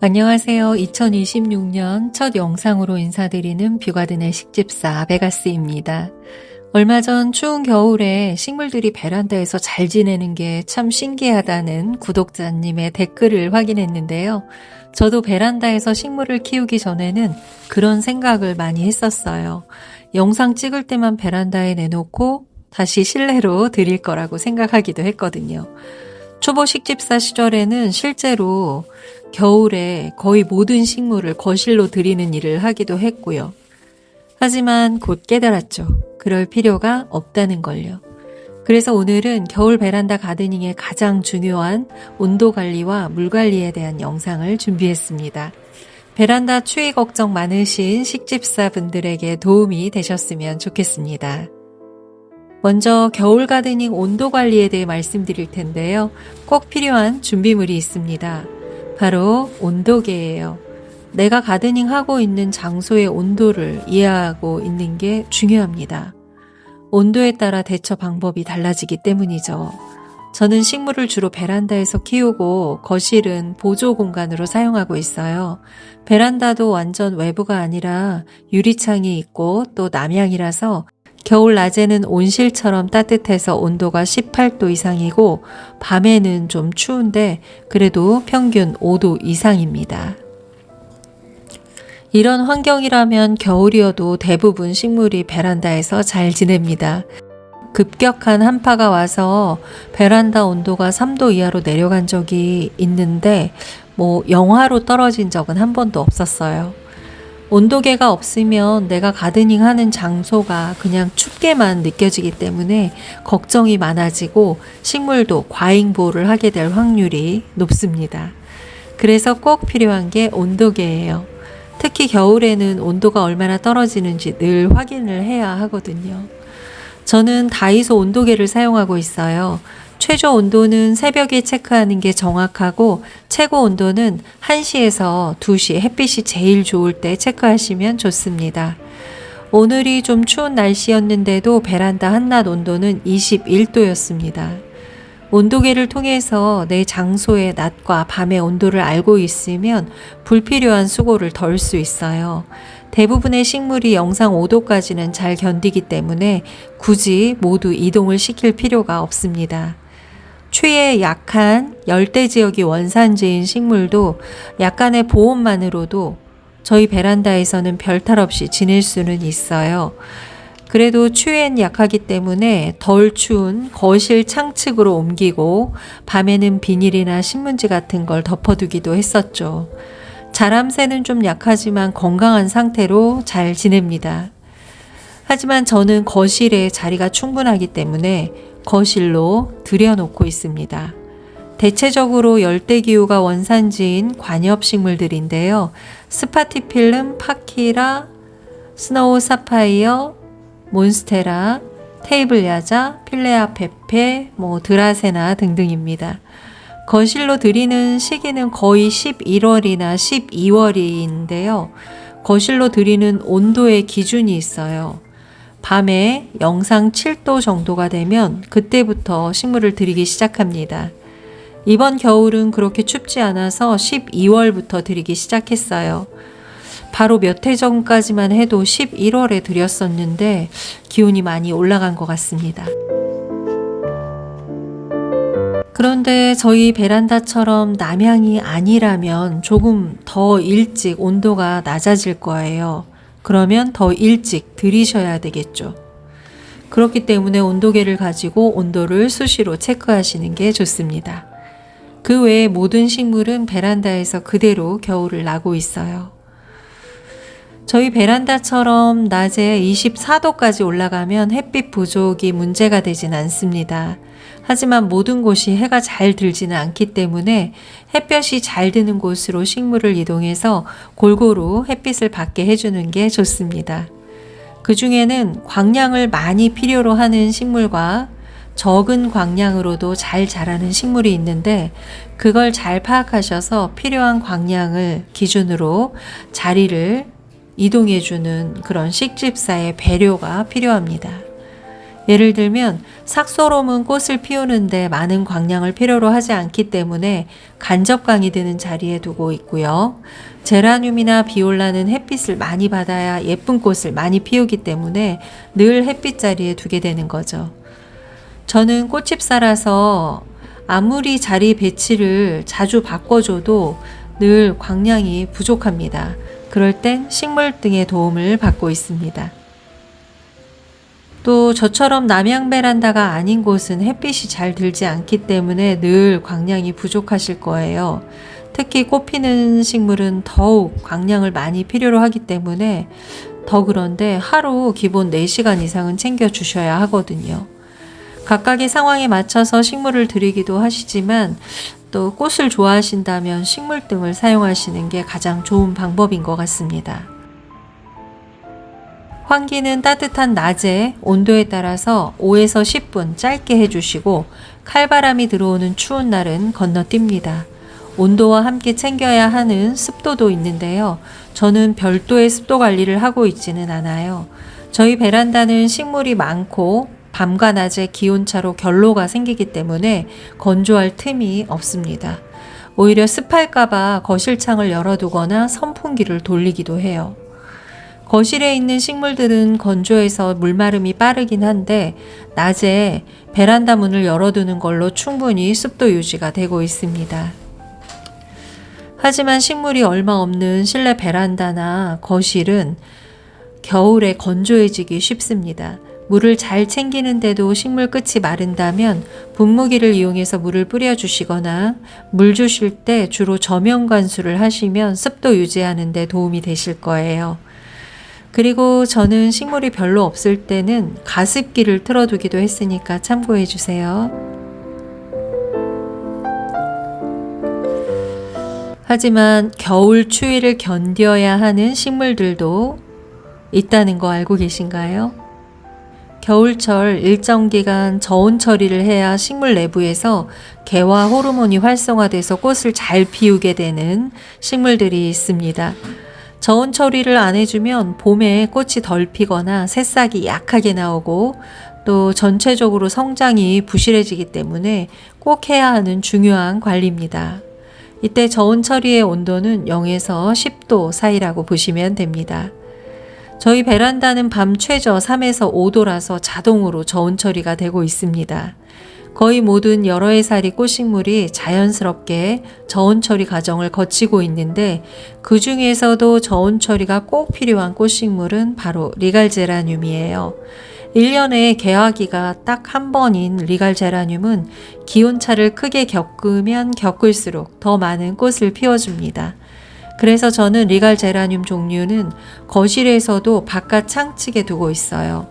안녕하세요. 2026년 첫 영상으로 인사드리는 뷰가든의 식집사 베가스입니다. 얼마 전 추운 겨울에 식물들이 베란다에서 잘 지내는 게 참 신기하다는 구독자님의 댓글을 확인했는데요. 저도 베란다에서 식물을 키우기 전에는 그런 생각을 많이 했었어요. 영상 찍을 때만 베란다에 내놓고 다시 실내로 들일 거라고 생각하기도 했거든요. 초보 식집사 시절에는 실제로 겨울에 거의 모든 식물을 거실로 들이는 일을 하기도 했고요. 하지만 곧 깨달았죠. 그럴 필요가 없다는 걸요. 그래서 오늘은 겨울 베란다 가드닝의 가장 중요한 온도 관리와 물 관리에 대한 영상을 준비했습니다. 베란다 추위 걱정 많으신 식집사분들에게 도움이 되셨으면 좋겠습니다. 먼저 겨울 가드닝 온도 관리에 대해 말씀드릴 텐데요. 꼭 필요한 준비물이 있습니다. 바로 온도계예요. 내가 가드닝하고 있는 장소의 온도를 이해하고 있는 게 중요합니다. 온도에 따라 대처 방법이 달라지기 때문이죠. 저는 식물을 주로 베란다에서 키우고 거실은 보조 공간으로 사용하고 있어요. 베란다도 완전 외부가 아니라 유리창이 있고 또 남향이라서 겨울 낮에는 온실처럼 따뜻해서 온도가 18도 이상이고 밤에는 좀 추운데 그래도 평균 5도 이상입니다. 이런 환경이라면 겨울이어도 대부분 식물이 베란다에서 잘 지냅니다. 급격한 한파가 와서 베란다 온도가 3도 이하로 내려간 적이 있는데 영하로 떨어진 적은 한 번도 없었어요. 온도계가 없으면 내가 가드닝 하는 장소가 그냥 춥게만 느껴지기 때문에 걱정이 많아지고 식물도 과잉보호를 하게 될 확률이 높습니다. 그래서 꼭 필요한 게 온도계예요. 특히 겨울에는 온도가 얼마나 떨어지는지 늘 확인을 해야 하거든요. 저는 다이소 온도계를 사용하고 있어요. 최저 온도는 새벽에 체크하는 게 정확하고 최고 온도는 1시에서 2시 햇빛이 제일 좋을 때 체크하시면 좋습니다. 오늘이 좀 추운 날씨였는데도 베란다 한낮 온도는 21도였습니다. 온도계를 통해서 내 장소의 낮과 밤의 온도를 알고 있으면 불필요한 수고를 덜 수 있어요. 대부분의 식물이 영상 5도까지는 잘 견디기 때문에 굳이 모두 이동을 시킬 필요가 없습니다. 추위에 약한 열대 지역이 원산지인 식물도 약간의 보온만으로도 저희 베란다에서는 별탈 없이 지낼 수는 있어요. 그래도 추위엔 약하기 때문에 덜 추운 거실 창측으로 옮기고 밤에는 비닐이나 신문지 같은 걸 덮어두기도 했었죠. 자람새는 좀 약하지만 건강한 상태로 잘 지냅니다. 하지만 저는 거실에 자리가 충분하기 때문에 거실로 들여놓고 있습니다. 대체적으로 열대기후가 원산지인 관엽식물들인데요. 스파티필름, 파키라, 스노우 사파이어, 몬스테라, 테이블 야자, 필레아 페페, 드라세나 등등입니다. 거실로 들이는 시기는 거의 11월이나 12월인데요. 거실로 들이는 온도의 기준이 있어요. 밤에 영상 7도 정도가 되면 그때부터 식물을 들이기 시작합니다. 이번 겨울은 그렇게 춥지 않아서 12월부터 들이기 시작했어요. 바로 몇 해 전까지만 해도 11월에 들였었는데 기온이 많이 올라간 것 같습니다. 그런데 저희 베란다처럼 남향이 아니라면 조금 더 일찍 온도가 낮아질 거예요. 그러면 더 일찍 들이셔야 되겠죠. 그렇기 때문에 온도계를 가지고 온도를 수시로 체크하시는 게 좋습니다. 그 외에 모든 식물은 베란다에서 그대로 겨울을 나고 있어요. 저희 베란다처럼 낮에 24도까지 올라가면 햇빛 부족이 문제가 되진 않습니다. 하지만 모든 곳이 해가 잘 들지는 않기 때문에 햇볕이 잘 드는 곳으로 식물을 이동해서 골고루 햇빛을 받게 해주는 게 좋습니다. 그 중에는 광량을 많이 필요로 하는 식물과 적은 광량으로도 잘 자라는 식물이 있는데 그걸 잘 파악하셔서 필요한 광량을 기준으로 자리를 이동해주는 그런 식집사의 배려가 필요합니다. 예를 들면 삭소롬은 꽃을 피우는데 많은 광량을 필요로 하지 않기 때문에 간접광이 드는 자리에 두고 있고요. 제라늄이나 비올라는 햇빛을 많이 받아야 예쁜 꽃을 많이 피우기 때문에 늘 햇빛 자리에 두게 되는 거죠. 저는 꽃집사라서 아무리 자리 배치를 자주 바꿔줘도 늘 광량이 부족합니다. 그럴 땐 식물 등의 도움을 받고 있습니다. 또 저처럼 남향 베란다가 아닌 곳은 햇빛이 잘 들지 않기 때문에 늘 광량이 부족하실 거예요. 특히 꽃 피는 식물은 더욱 광량을 많이 필요로 하기 때문에 더 그런데 하루 기본 4시간 이상은 챙겨 주셔야 하거든요. 각각의 상황에 맞춰서 식물을 들이기도 하시지만 또 꽃을 좋아하신다면 식물 등을 사용하시는 게 가장 좋은 방법인 것 같습니다. 환기는 따뜻한 낮에 온도에 따라서 5에서 10분 짧게 해주시고 칼바람이 들어오는 추운 날은 건너뜁니다. 온도와 함께 챙겨야 하는 습도도 있는데요. 저는 별도의 습도 관리를 하고 있지는 않아요. 저희 베란다는 식물이 많고 밤과 낮에 기온차로 결로가 생기기 때문에 건조할 틈이 없습니다. 오히려 습할까봐 거실 창을 열어두거나 선풍기를 돌리기도 해요. 거실에 있는 식물들은 건조해서 물마름이 빠르긴 한데 낮에 베란다 문을 열어두는 걸로 충분히 습도 유지가 되고 있습니다. 하지만 식물이 얼마 없는 실내 베란다나 거실은 겨울에 건조해지기 쉽습니다. 물을 잘 챙기는데도 식물 끝이 마른다면 분무기를 이용해서 물을 뿌려주시거나 물 주실 때 주로 저면 관수를 하시면 습도 유지하는 데 도움이 되실 거예요. 그리고 저는 식물이 별로 없을 때는 가습기를 틀어두기도 했으니까 참고해 주세요. 하지만 겨울 추위를 견뎌야 하는 식물들도 있다는 거 알고 계신가요? 겨울철 일정 기간 저온 처리를 해야 식물 내부에서 개화 호르몬이 활성화돼서 꽃을 잘 피우게 되는 식물들이 있습니다. 저온 처리를 안 해주면 봄에 꽃이 덜 피거나 새싹이 약하게 나오고 또 전체적으로 성장이 부실해지기 때문에 꼭 해야 하는 중요한 관리입니다. 이때 저온 처리의 온도는 0에서 10도 사이라고 보시면 됩니다. 저희 베란다는 밤 최저 3에서 5도라서 자동으로 저온 처리가 되고 있습니다. 거의 모든 여러 해살이 꽃식물이 자연스럽게 저온 처리 과정을 거치고 있는데 그 중에서도 저온 처리가 꼭 필요한 꽃식물은 바로 리갈제라늄이에요. 1년에 개화기가 딱 한 번인 리갈제라늄은 기온차를 크게 겪으면 겪을수록 더 많은 꽃을 피워줍니다. 그래서 저는 리갈제라늄 종류는 거실에서도 바깥 창측에 두고 있어요.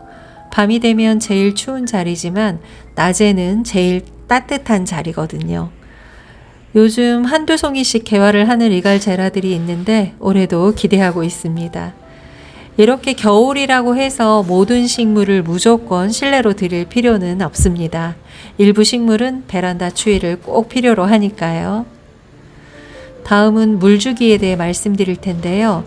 밤이 되면 제일 추운 자리지만 낮에는 제일 따뜻한 자리거든요. 요즘 한두 송이씩 개화를 하는 리갈제라들이 있는데 올해도 기대하고 있습니다. 이렇게 겨울이라고 해서 모든 식물을 무조건 실내로 들일 필요는 없습니다. 일부 식물은 베란다 추위를 꼭 필요로 하니까요. 다음은 물주기에 대해 말씀드릴 텐데요.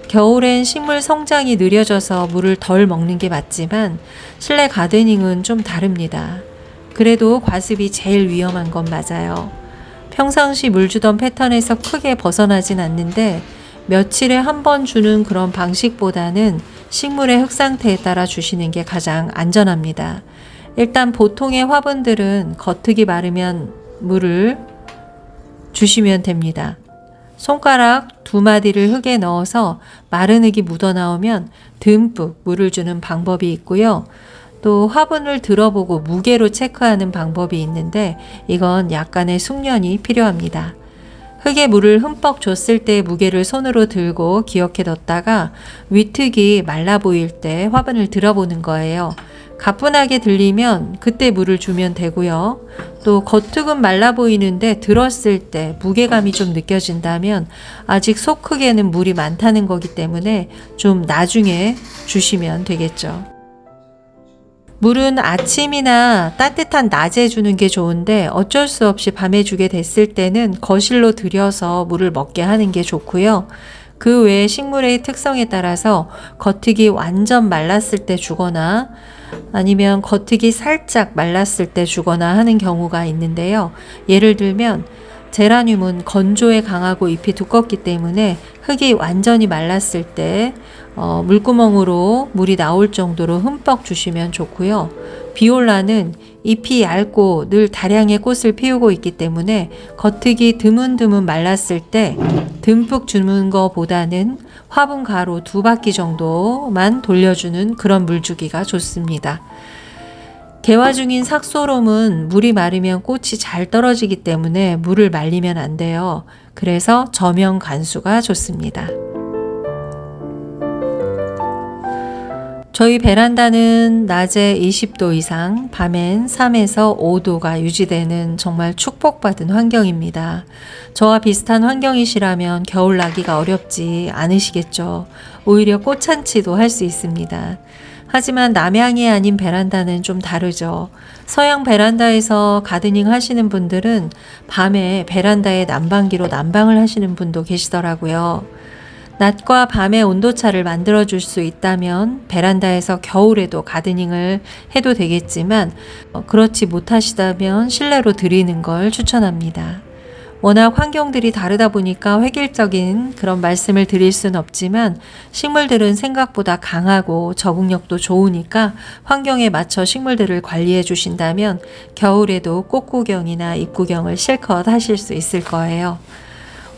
겨울엔 식물 성장이 느려져서 물을 덜 먹는 게 맞지만 실내 가드닝은 좀 다릅니다. 그래도 과습이 제일 위험한 건 맞아요. 평상시 물 주던 패턴에서 크게 벗어나진 않는데 며칠에 한 번 주는 그런 방식보다는 식물의 흙 상태에 따라 주시는 게 가장 안전합니다. 일단 보통의 화분들은 겉흙이 마르면 물을 주시면 됩니다. 손가락 2마디를 흙에 넣어서 마른 흙이 묻어나오면 듬뿍 물을 주는 방법이 있고요. 또 화분을 들어보고 무게로 체크하는 방법이 있는데 이건 약간의 숙련이 필요합니다. 흙에 물을 흠뻑 줬을 때 무게를 손으로 들고 기억해 뒀다가 윗흙이 말라 보일 때 화분을 들어보는 거예요. 가뿐하게 들리면 그때 물을 주면 되고요. 또 겉흙은 말라 보이는데 들었을 때 무게감이 좀 느껴진다면 아직 속흙에는 물이 많다는 거기 때문에 좀 나중에 주시면 되겠죠. 물은 아침이나 따뜻한 낮에 주는 게 좋은데 어쩔 수 없이 밤에 주게 됐을 때는 거실로 들여서 물을 먹게 하는 게 좋고요. 그 외에 식물의 특성에 따라서 겉흙이 완전 말랐을 때 주거나 아니면 겉흙이 살짝 말랐을 때 주거나 하는 경우가 있는데요. 예를 들면 제라늄은 건조에 강하고 잎이 두껍기 때문에 흙이 완전히 말랐을 때 물구멍으로 물이 나올 정도로 흠뻑 주시면 좋고요. 비올라는 잎이 얇고 늘 다량의 꽃을 피우고 있기 때문에 겉흙이 드문드문 말랐을 때 듬뿍 주는 것보다는 화분 가로 2바퀴 정도만 돌려주는 그런 물주기가 좋습니다. 개화 중인 삭소롬은 물이 마르면 꽃이 잘 떨어지기 때문에 물을 말리면 안 돼요. 그래서 저명 관수가 좋습니다. 저희 베란다는 낮에 20도 이상, 밤엔 3에서 5도가 유지되는 정말 축복받은 환경입니다. 저와 비슷한 환경이시라면 겨울 나기가 어렵지 않으시겠죠. 오히려 꽃잔치도 할 수 있습니다. 하지만 남향이 아닌 베란다는 좀 다르죠. 서양 베란다에서 가드닝 하시는 분들은 밤에 베란다에 난방기로 난방을 하시는 분도 계시더라고요. 낮과 밤의 온도차를 만들어줄 수 있다면 베란다에서 겨울에도 가드닝을 해도 되겠지만 그렇지 못하시다면 실내로 드리는 걸 추천합니다. 워낙 환경들이 다르다 보니까 획일적인 그런 말씀을 드릴 순 없지만 식물들은 생각보다 강하고 적응력도 좋으니까 환경에 맞춰 식물들을 관리해 주신다면 겨울에도 꽃 구경이나 잎 구경을 실컷 하실 수 있을 거예요.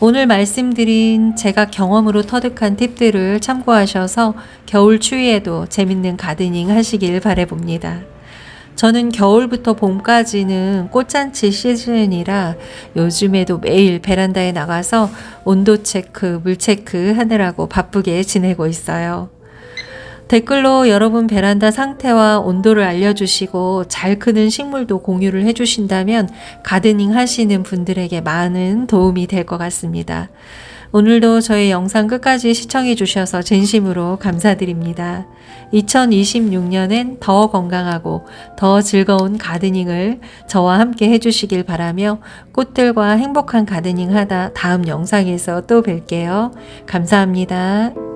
오늘 말씀드린 제가 경험으로 터득한 팁들을 참고하셔서 겨울 추위에도 재밌는 가드닝 하시길 바라봅니다. 저는 겨울부터 봄까지는 꽃잔치 시즌이라 요즘에도 매일 베란다에 나가서 온도 체크, 물 체크 하느라고 바쁘게 지내고 있어요. 댓글로 여러분 베란다 상태와 온도를 알려주시고 잘 크는 식물도 공유를 해주신다면 가드닝 하시는 분들에게 많은 도움이 될 것 같습니다. 오늘도 저희 영상 끝까지 시청해 주셔서 진심으로 감사드립니다. 2026년엔 더 건강하고 더 즐거운 가드닝을 저와 함께 해주시길 바라며 꽃들과 행복한 가드닝 하다 다음 영상에서 또 뵐게요. 감사합니다.